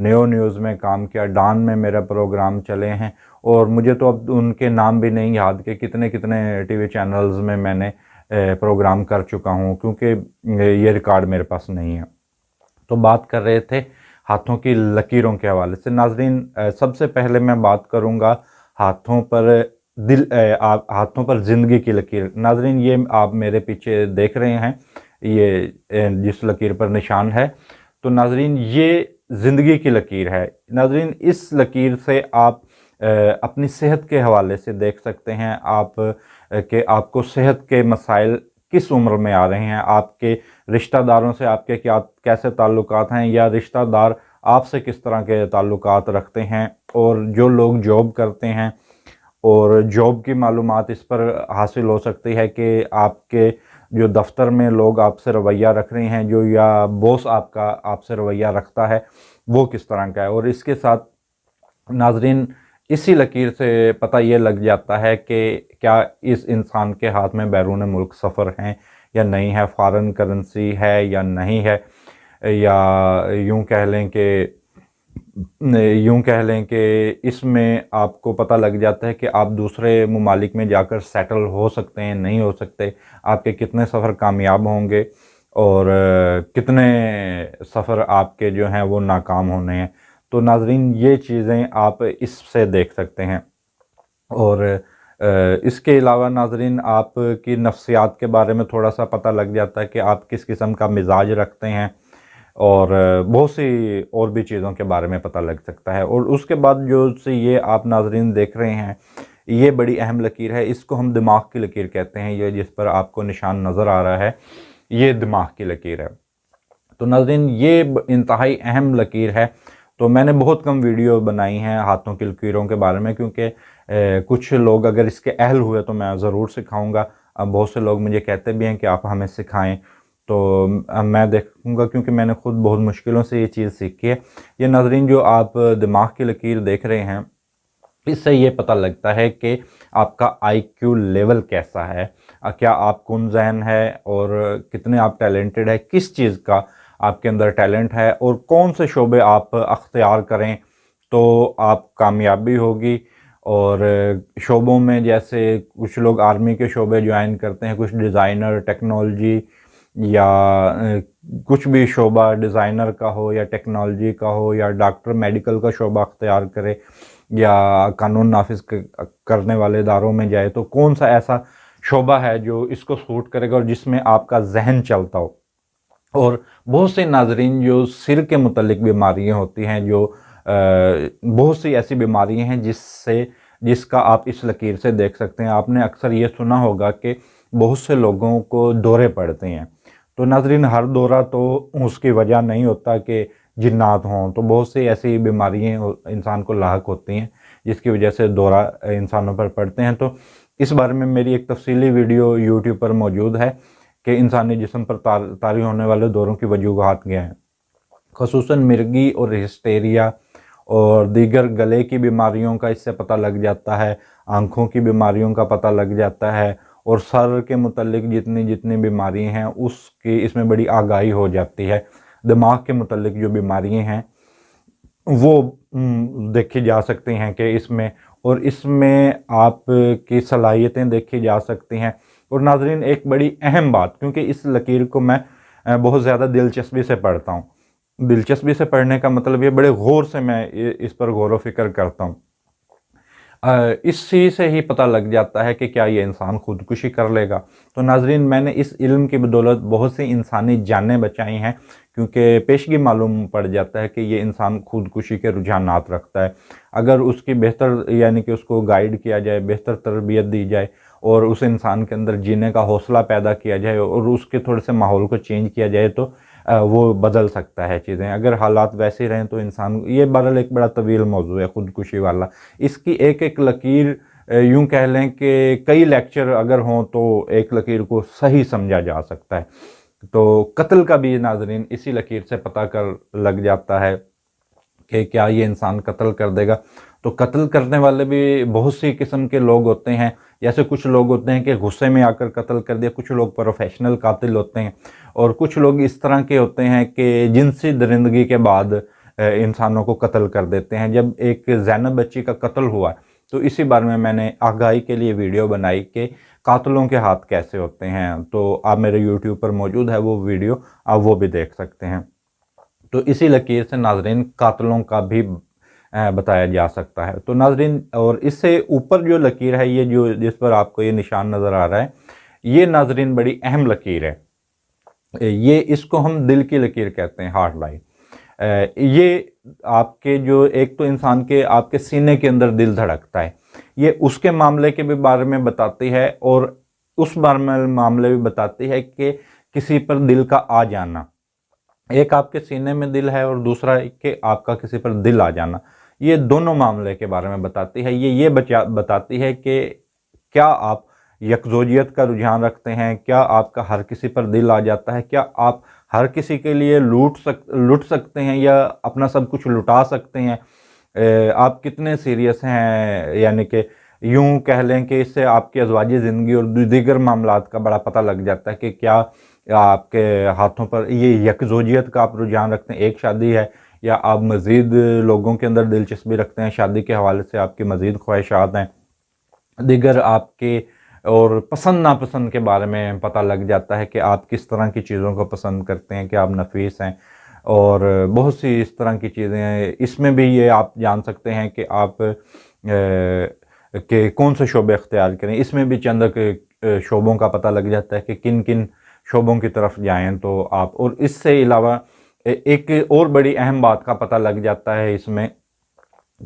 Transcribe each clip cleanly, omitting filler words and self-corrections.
New news میں کام کیا، Dawn میں میرے پروگرام چلے ہیں، اور مجھے تو اب ان کے نام بھی نہیں یاد کہ کتنے کتنے ٹی وی چینلز میں نے پروگرام کر چکا ہوں، کیونکہ یہ ریکارڈ میرے پاس نہیں ہے۔ تو بات کر رہے تھے ہاتھوں کی لکیروں کے حوالے سے۔ ناظرین، سب سے پہلے میں بات کروں گا ہاتھوں پر زندگی کی لکیر۔ ناظرین، یہ آپ میرے پیچھے دیکھ رہے ہیں، یہ جس لکیر پر نشان ہے، تو ناظرین یہ زندگی کی لکیر ہے۔ ناظرین، اس لکیر سے آپ اپنی صحت کے حوالے سے دیکھ سکتے ہیں کہ آپ کو صحت کے مسائل کس عمر میں آ رہے ہیں، آپ کے رشتہ داروں سے آپ کے کیسے تعلقات ہیں، یا رشتہ دار آپ سے کس طرح کے تعلقات رکھتے ہیں، اور جو لوگ جاب کرتے ہیں اور جاب کی معلومات اس پر حاصل ہو سکتی ہے کہ آپ کے جو دفتر میں لوگ آپ سے رویہ رکھ رہے ہیں، جو یا بوس آپ سے رویہ رکھتا ہے، وہ کس طرح کا ہے۔ اور اس کے ساتھ ناظرین، اسی لکیر سے پتہ یہ لگ جاتا ہے کہ کیا اس انسان کے ہاتھ میں بیرون ملک سفر ہیں یا نہیں ہے، فارن کرنسی ہے یا نہیں ہے، یا یوں کہہ لیں کہ اس میں آپ کو پتہ لگ جاتا ہے کہ آپ دوسرے ممالک میں جا کر سیٹل ہو سکتے ہیں نہیں ہو سکتے، آپ کے کتنے سفر کامیاب ہوں گے اور کتنے سفر آپ کے جو ہیں وہ ناکام ہونے ہیں۔ تو ناظرین، یہ چیزیں آپ اس سے دیکھ سکتے ہیں۔ اور اس کے علاوہ ناظرین، آپ کی نفسیات کے بارے میں تھوڑا سا پتہ لگ جاتا ہے کہ آپ کس قسم کا مزاج رکھتے ہیں، اور بہت سی اور بھی چیزوں کے بارے میں پتہ لگ سکتا ہے۔ اور اس کے بعد جو یہ آپ ناظرین دیکھ رہے ہیں، یہ بڑی اہم لکیر ہے، اس کو ہم دماغ کی لکیر کہتے ہیں۔ یہ جس پر آپ کو نشان نظر آ رہا ہے، یہ دماغ کی لکیر ہے۔ تو ناظرین، یہ انتہائی اہم لکیر ہے۔ تو میں نے بہت کم ویڈیو بنائی ہیں ہاتھوں کی لکیروں کے بارے میں، کیونکہ کچھ لوگ اگر اس کے اہل ہوئے تو میں ضرور سکھاؤں گا۔ بہت سے لوگ مجھے کہتے بھی ہیں کہ آپ ہمیں سکھائیں، تو میں دیکھوں گا، کیونکہ میں نے خود بہت مشکلوں سے یہ چیز سیکھی ہے۔ یہ ناظرین، جو آپ دماغ کی لکیر دیکھ رہے ہیں، اس سے یہ پتہ لگتا ہے کہ آپ کا آئی کیو لیول کیسا ہے، کیا آپ کن ذہن ہے، اور کتنے آپ ٹیلنٹڈ ہے، کس چیز کا آپ کے اندر ٹیلنٹ ہے، اور کون سے شعبے آپ اختیار کریں تو آپ کامیابی ہوگی۔ اور شعبوں میں جیسے کچھ لوگ آرمی کے شعبے جوائن کرتے ہیں، کچھ ڈیزائنر، ٹیکنالوجی، یا کچھ بھی شعبہ ڈیزائنر کا ہو یا ٹیکنالوجی کا ہو، یا ڈاکٹر میڈیکل کا شعبہ اختیار کرے، یا قانون نافذ کرنے والے اداروں میں جائے، تو کون سا ایسا شعبہ ہے جو اس کو سوٹ کرے گا اور جس میں آپ کا ذہن چلتا ہو۔ اور بہت سے ناظرین، جو سر کے متعلق بیماریاں ہوتی ہیں، جو بہت سی ایسی بیماریاں ہیں جس کا آپ اس لکیر سے دیکھ سکتے ہیں۔ آپ نے اکثر یہ سنا ہوگا کہ بہت سے لوگوں کو دورے پڑتے ہیں، تو ناظرین، ہر دورہ تو اس کی وجہ نہیں ہوتا کہ جنات ہوں، تو بہت سی ایسی بیماریاں انسان کو لاحق ہوتی ہیں جس کی وجہ سے دورہ انسانوں پر پڑتے ہیں۔ تو اس بارے میں میری ایک تفصیلی ویڈیو یوٹیوب پر موجود ہے کہ انسانی جسم پر طاری ہونے والے دوروں کی وجوہات کیا ہیں، خصوصاً مرگی اور ہسٹیریا اور دیگر گلے کی بیماریوں کا اس سے پتہ لگ جاتا ہے، آنکھوں کی بیماریوں کا پتہ لگ جاتا ہے، اور سر کے متعلق جتنی بیماریاں ہیں اس میں بڑی آگاہی ہو جاتی ہے۔ دماغ کے متعلق جو بیماریاں ہیں وہ دیکھی جا سکتی ہیں کہ اس میں آپ کی صلاحیتیں دیکھی جا سکتی ہیں۔ اور ناظرین، ایک بڑی اہم بات، کیونکہ اس لکیر کو میں بہت زیادہ دلچسپی سے پڑھتا ہوں، دلچسپی سے پڑھنے کا مطلب یہ بڑے غور سے میں اس پر غور و فکر کرتا ہوں، اسی سے ہی پتہ لگ جاتا ہے کہ کیا یہ انسان خودکشی کر لے گا۔ تو ناظرین، میں نے اس علم کی بدولت بہت سی انسانی جانیں بچائی ہیں، کیونکہ پیشگی معلوم پڑ جاتا ہے کہ یہ انسان خودکشی کے رجحانات رکھتا ہے۔ اگر اس کی یعنی کہ اس کو گائیڈ کیا جائے، بہتر تربیت دی جائے، اور اس انسان کے اندر جینے کا حوصلہ پیدا کیا جائے، اور اس کے تھوڑے سے ماحول کو چینج کیا جائے، تو وہ بدل سکتا ہے چیزیں۔ اگر حالات ویسے رہیں تو انسان، یہ بہرحال ایک بڑا طویل موضوع ہے خودکشی والا، اس کی ایک لکیر، یوں کہہ لیں کہ کئی لیکچر اگر ہوں تو ایک لکیر کو صحیح سمجھا جا سکتا ہے۔ تو قتل کا بھی ناظرین اسی لکیر سے پتہ لگ جاتا ہے کہ کیا یہ انسان قتل کر دے گا۔ تو قتل کرنے والے بھی بہت سی قسم کے لوگ ہوتے ہیں، جیسے کچھ لوگ ہوتے ہیں کہ غصے میں آ کر قتل کر دیا، کچھ لوگ پروفیشنل قاتل ہوتے ہیں، اور کچھ لوگ اس طرح کے ہوتے ہیں کہ جنسی درندگی کے بعد انسانوں کو قتل کر دیتے ہیں. جب ایک زینب بچی کا قتل ہوا تو اسی بارے میں نے آگاہی کے لیے ویڈیو بنائی کہ قاتلوں کے ہاتھ کیسے ہوتے ہیں. تو آپ میرے یوٹیوب پر موجود ہے وہ ویڈیو، آپ وہ بھی دیکھ سکتے ہیں. تو اسی لکیر سے ناظرین قاتلوں کا بھی بتایا جا سکتا ہے. تو ناظرین، اور اس سے اوپر جو لکیر ہے، یہ جو جس پر آپ کو یہ نشان نظر آ رہا ہے، یہ ناظرین بڑی اہم لکیر ہے. یہ اس کو ہم دل کی لکیر کہتے ہیں، ہارٹ لائن. یہ آپ کے جو ایک تو انسان کے آپ کے سینے کے اندر دل دھڑکتا ہے، یہ اس کے معاملے کے بھی بارے میں بتاتی ہے، اور اس معاملے بھی بتاتی ہے کہ کسی پر دل کا آ جانا. ایک آپ کے سینے میں دل ہے اور دوسرا کہ آپ کا کسی پر دل آ جانا. یہ دونوں معاملے کے بارے میں بتاتی ہے. یہ بتاتی ہے کہ کیا آپ یکزوجیت کا رجحان رکھتے ہیں، کیا آپ کا ہر کسی پر دل آ جاتا ہے، کیا آپ ہر کسی کے لیے لٹ سکتے ہیں یا اپنا سب کچھ لٹا سکتے ہیں. آپ کتنے سیریس ہیں، یعنی کہ یوں کہہ لیں کہ اس سے آپ کی ازواجی زندگی اور دیگر معاملات کا بڑا پتہ لگ جاتا ہے کہ کیا آپ کے ہاتھوں پر یہ یکزوجیت کا آپ رجحان رکھتے ہیں، ایک شادی ہے، یا آپ مزید لوگوں کے اندر دلچسپی رکھتے ہیں، شادی کے حوالے سے آپ کی مزید خواہشات ہیں، دیگر آپ کے اور پسند ناپسند کے بارے میں پتہ لگ جاتا ہے کہ آپ کس طرح کی چیزوں کو پسند کرتے ہیں، کہ آپ نفیس ہیں، اور بہت سی اس طرح کی چیزیں ہیں. اس میں بھی یہ آپ جان سکتے ہیں کہ آپ کہ کون سے شعبے اختیار کریں. اس میں بھی چند شعبوں کا پتہ لگ جاتا ہے کہ کن کن شعبوں کی طرف جائیں تو آپ. اور اس سے علاوہ ایک اور بڑی اہم بات کا پتہ لگ جاتا ہے اس میں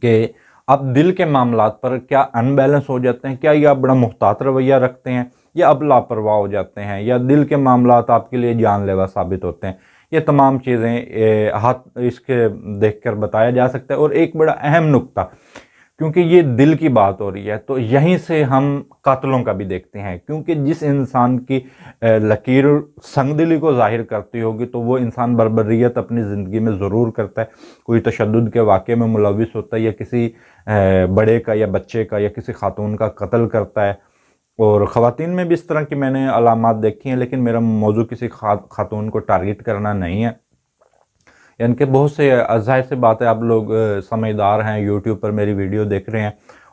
کہ آپ دل کے معاملات پر کیا ان بیلنس ہو جاتے ہیں، کیا یہ آپ بڑا محتاط رویہ رکھتے ہیں، یا اب لاپرواہ ہو جاتے ہیں، یا دل کے معاملات آپ کے لیے جان لیوا ثابت ہوتے ہیں. یہ تمام چیزیں ہاتھ اس کے دیکھ کر بتایا جا سکتا ہے. اور ایک بڑا اہم نقطہ، کیونکہ یہ دل کی بات ہو رہی ہے تو یہیں سے ہم قاتلوں کا بھی دیکھتے ہیں، کیونکہ جس انسان کی لکیر سنگ دلی کو ظاہر کرتی ہوگی تو وہ انسان بربریت اپنی زندگی میں ضرور کرتا ہے. کوئی تشدد کے واقعے میں ملوث ہوتا ہے، یا کسی بڑے کا یا بچے کا یا کسی خاتون کا قتل کرتا ہے. اور خواتین میں بھی اس طرح کی میں نے علامات دیکھی ہیں، لیکن میرا موضوع کسی خاتون کو ٹارگٹ کرنا نہیں ہے. یعنی کہ بہت سے ظاہر سے بات ہے، آپ لوگ سمجھدار ہیں، یوٹیوب پر میری ویڈیو دیکھ رہے ہیں،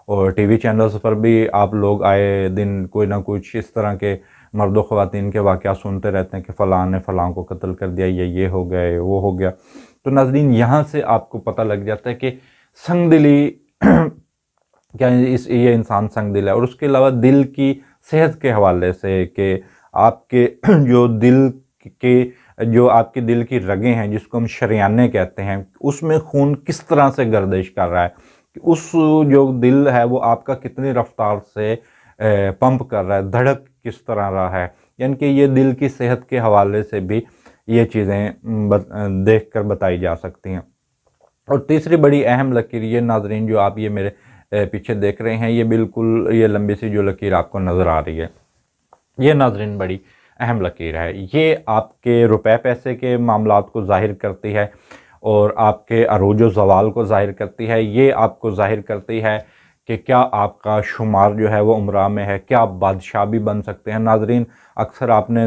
اور ٹی وی چینلز پر بھی آپ لوگ آئے دن کوئی نہ کچھ اس طرح کے مرد و خواتین کے واقعات سنتے رہتے ہیں کہ فلاں نے فلاں کو قتل کر دیا، یہ ہو گیا، وہ ہو گیا. تو ناظرین، یہاں سے آپ کو پتہ لگ جاتا ہے کہ سنگ دلی کیا یہ انسان سنگ دل ہے. اور اس کے علاوہ دل کی صحت کے حوالے سے کہ آپ کے جو آپ کے دل کی رگیں ہیں، جس کو ہم شریانے کہتے ہیں، اس میں خون کس طرح سے گردش کر رہا ہے، کہ اس جو دل ہے وہ آپ کا کتنی رفتار سے پمپ کر رہا ہے، دھڑک کس طرح رہا ہے. یعنی کہ یہ دل کی صحت کے حوالے سے بھی یہ چیزیں دیکھ کر بتائی جا سکتی ہیں. اور تیسری بڑی اہم لکیر یہ ناظرین جو آپ یہ میرے پیچھے دیکھ رہے ہیں، یہ بالکل یہ لمبی سی جو لکیر آپ کو نظر آ رہی ہے، یہ ناظرین بڑی اہم لکیر ہے. یہ آپ کے روپے پیسے کے معاملات کو ظاہر کرتی ہے، اور آپ کے عروج و زوال کو ظاہر کرتی ہے. یہ آپ کو ظاہر کرتی ہے کہ کیا آپ کا شمار جو ہے وہ عمرہ میں ہے، کیا آپ بادشاہ بھی بن سکتے ہیں. ناظرین، اکثر آپ نے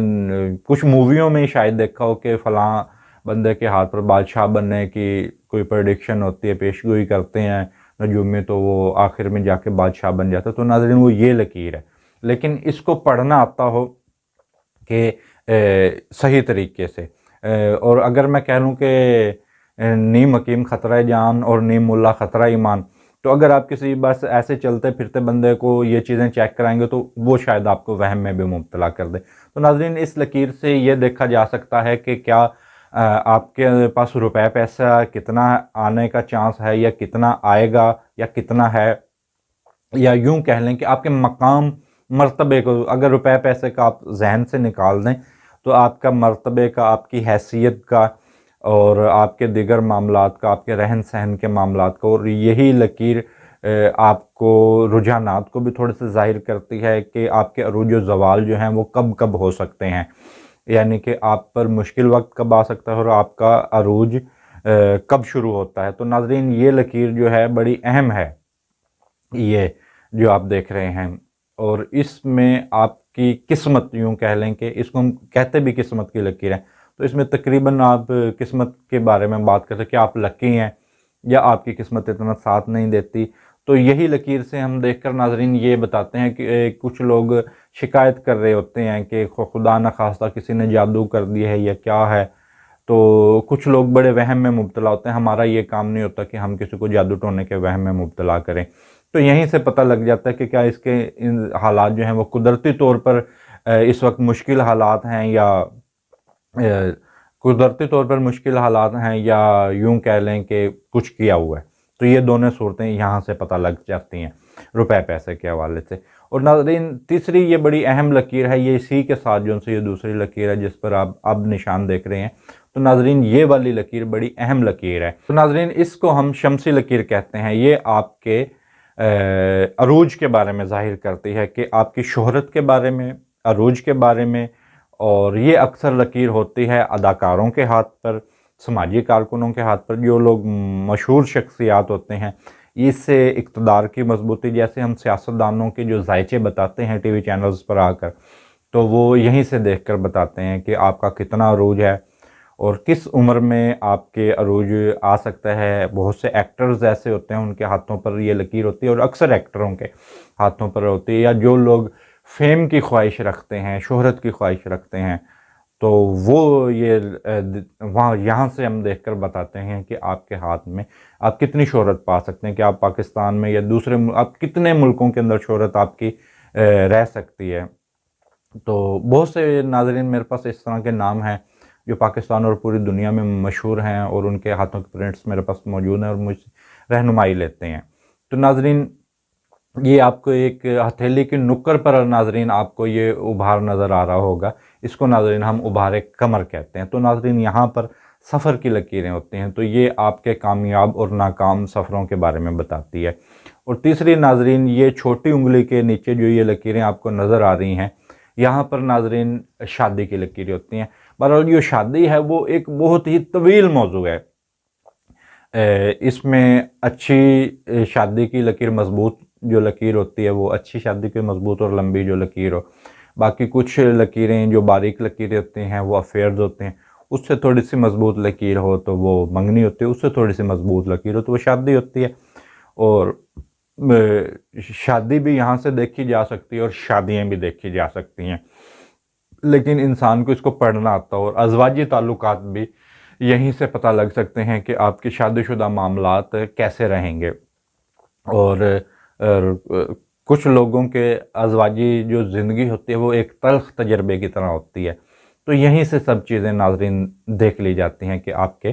کچھ موویوں میں شاید دیکھا ہو کہ فلاں بندے کے ہاتھ پر بادشاہ بننے کی کوئی پریڈکشن ہوتی ہے، پیشگوئی کرتے ہیں نجومی، تو وہ آخر میں جا کے بادشاہ بن جاتا ہے. تو ناظرین، وہ یہ لکیر ہے. لیکن اس کو پڑھنا آتا ہو کہ صحیح طریقے سے، اور اگر میں کہہ لوں کہ نیم حکیم خطرہ جان اور نیم ملا خطرہ ایمان، تو اگر آپ کسی بس ایسے چلتے پھرتے بندے کو یہ چیزیں چیک کرائیں گے تو وہ شاید آپ کو وہم میں بھی مبتلا کر دے. تو ناظرین، اس لکیر سے یہ دیکھا جا سکتا ہے کہ کیا آپ کے پاس روپے پیسہ کتنا آنے کا چانس ہے، یا کتنا آئے گا، یا کتنا ہے، یا یوں کہہ لیں کہ آپ کے مقام مرتبے کو اگر روپے پیسے کا آپ ذہن سے نکال دیں تو آپ کا مرتبے کا، آپ کی حیثیت کا، اور آپ کے دیگر معاملات کا، آپ کے رہن سہن کے معاملات کا. اور یہی لکیر آپ کو رجحانات کو بھی تھوڑے سے ظاہر کرتی ہے کہ آپ کے عروج و زوال جو ہیں وہ کب کب ہو سکتے ہیں، یعنی کہ آپ پر مشکل وقت کب آ سکتا ہے اور آپ کا عروج کب شروع ہوتا ہے. تو ناظرین، یہ لکیر جو ہے بڑی اہم ہے، یہ جو آپ دیکھ رہے ہیں. اور اس میں آپ کی قسمت، یوں کہہ لیں کہ اس کو ہم کہتے بھی قسمت کی لکیر ہے. تو تو اس میں تقریباً آپ قسمت کے بارے میں بات کرتے ہیں کہ آپ لکی ہیں یا آپ کی قسمت اتنا ساتھ نہیں دیتی. تو یہی لکیر سے ہم دیکھ کر ناظرین یہ بتاتے ہیں کہ کچھ لوگ شکایت کر رہے ہوتے ہیں کہ خدا نخواستہ کسی نے جادو کر دی ہے یا کیا ہے. تو کچھ لوگ بڑے وہم میں مبتلا ہوتے ہیں. ہمارا یہ کام نہیں ہوتا کہ ہم کسی کو جادو ٹونے کے وہم میں مبتلا کریں. تو یہیں سے پتہ لگ جاتا ہے کہ کیا اس کے حالات جو ہیں وہ قدرتی طور پر اس وقت مشکل حالات ہیں یا قدرتی طور پر مشکل حالات ہیں یا یوں کہہ لیں کہ کچھ کیا ہوا ہے. تو یہ دونوں صورتیں یہاں سے پتہ لگ جاتی ہیں روپے پیسے کے حوالے سے. اور ناظرین تیسری یہ بڑی اہم لکیر ہے, یہ اسی کے ساتھ جو سے یہ دوسری لکیر ہے جس پر آپ اب نشان دیکھ رہے ہیں. تو ناظرین یہ والی لکیر بڑی اہم لکیر ہے. تو ناظرین اس کو ہم شمسی لکیر کہتے ہیں. یہ آپ کے عروج کے بارے میں ظاہر کرتی ہے کہ آپ کی شہرت کے بارے میں, عروج کے بارے میں. اور یہ اکثر لکیر ہوتی ہے اداکاروں کے ہاتھ پر, سماجی کارکنوں کے ہاتھ پر, جو لوگ مشہور شخصیات ہوتے ہیں. اس سے اقتدار کی مضبوطی, جیسے ہم سیاستدانوں کے جو ذائچے بتاتے ہیں ٹی وی چینلز پر آ کر, تو وہ یہیں سے دیکھ کر بتاتے ہیں کہ آپ کا کتنا عروج ہے اور کس عمر میں آپ کے عروج آ سکتا ہے. بہت سے ایکٹرز ایسے ہوتے ہیں ان کے ہاتھوں پر یہ لکیر ہوتی ہے, اور اکثر ایکٹروں کے ہاتھوں پر ہوتی ہے, یا جو لوگ فیم کی خواہش رکھتے ہیں, شہرت کی خواہش رکھتے ہیں. تو وہ یہ وہاں یہاں سے ہم دیکھ کر بتاتے ہیں کہ آپ کے ہاتھ میں آپ کتنی شہرت پا سکتے ہیں, کہ آپ پاکستان میں یا دوسرے آپ کتنے ملکوں کے اندر شہرت آپ کی رہ سکتی ہے. تو بہت سے ناظرین میرے پاس اس طرح کے نام ہیں جو پاکستان اور پوری دنیا میں مشہور ہیں, اور ان کے ہاتھوں کے پرنٹس میرے پاس موجود ہیں اور مجھ سے رہنمائی لیتے ہیں. تو ناظرین یہ آپ کو ایک ہتھیلی کی نکر پر ناظرین آپ کو یہ ابھار نظر آ رہا ہوگا. اس کو ناظرین ہم ابھار کمر کہتے ہیں. تو ناظرین یہاں پر سفر کی لکیریں ہوتی ہیں. تو یہ آپ کے کامیاب اور ناکام سفروں کے بارے میں بتاتی ہے. اور تیسری ناظرین یہ چھوٹی انگلی کے نیچے جو یہ لکیریں آپ کو نظر آ رہی ہیں, یہاں پر ناظرین شادی کی لکیریں ہوتی ہیں. بہرحال جو شادی ہے وہ ایک بہت ہی طویل موضوع ہے. اس میں اچھی شادی کی لکیر, مضبوط جو لکیر ہوتی ہے وہ اچھی شادی کی مضبوط اور لمبی جو لکیر ہو. باقی کچھ لکیریں جو باریک لکیریں ہوتی ہیں وہ افیئرز ہوتے ہیں, اس سے تھوڑی سی مضبوط لکیر ہو تو وہ منگنی ہوتی ہے, اس سے تھوڑی سی مضبوط لکیر ہو تو وہ شادی ہوتی ہے. اور شادی بھی یہاں سے دیکھی جا سکتی ہے اور شادیاں بھی دیکھی جا سکتی ہیں, لیکن انسان کو اس کو پڑھنا آتا ہے. اور ازواجی تعلقات بھی یہیں سے پتہ لگ سکتے ہیں کہ آپ کی شادی شدہ معاملات کیسے رہیں گے. اور کچھ لوگوں کے ازواجی جو زندگی ہوتی ہے وہ ایک تلخ تجربے کی طرح ہوتی ہے. تو یہیں سے سب چیزیں ناظرین دیکھ لی جاتی ہیں کہ آپ کے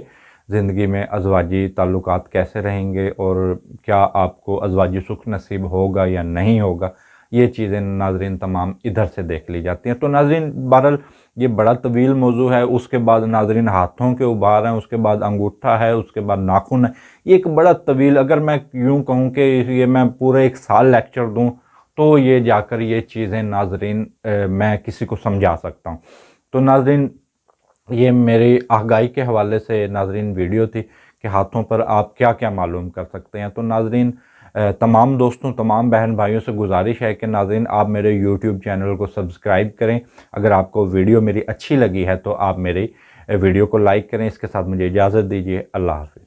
زندگی میں ازواجی تعلقات کیسے رہیں گے اور کیا آپ کو ازواجی سکھ نصیب ہوگا یا نہیں ہوگا. یہ چیزیں ناظرین تمام ادھر سے دیکھ لی جاتی ہیں. تو ناظرین بہرحال یہ بڑا طویل موضوع ہے. اس کے بعد ناظرین ہاتھوں کے ابھار ہیں, اس کے بعد انگوٹھا ہے, اس کے بعد ناخن ہے. یہ ایک بڑا طویل, اگر میں یوں کہوں کہ یہ میں پورے ایک سال لیکچر دوں تو یہ جا کر یہ چیزیں ناظرین میں کسی کو سمجھا سکتا ہوں. تو ناظرین یہ میری آگاہی کے حوالے سے ناظرین ویڈیو تھی کہ ہاتھوں پر آپ کیا کیا معلوم کر سکتے ہیں. تو ناظرین تمام دوستوں, تمام بہن بھائیوں سے گزارش ہے کہ ناظرین آپ میرے یوٹیوب چینل کو سبسکرائب کریں. اگر آپ کو ویڈیو میری اچھی لگی ہے تو آپ میری ویڈیو کو لائک کریں. اس کے ساتھ مجھے اجازت دیجیے. اللہ حافظ.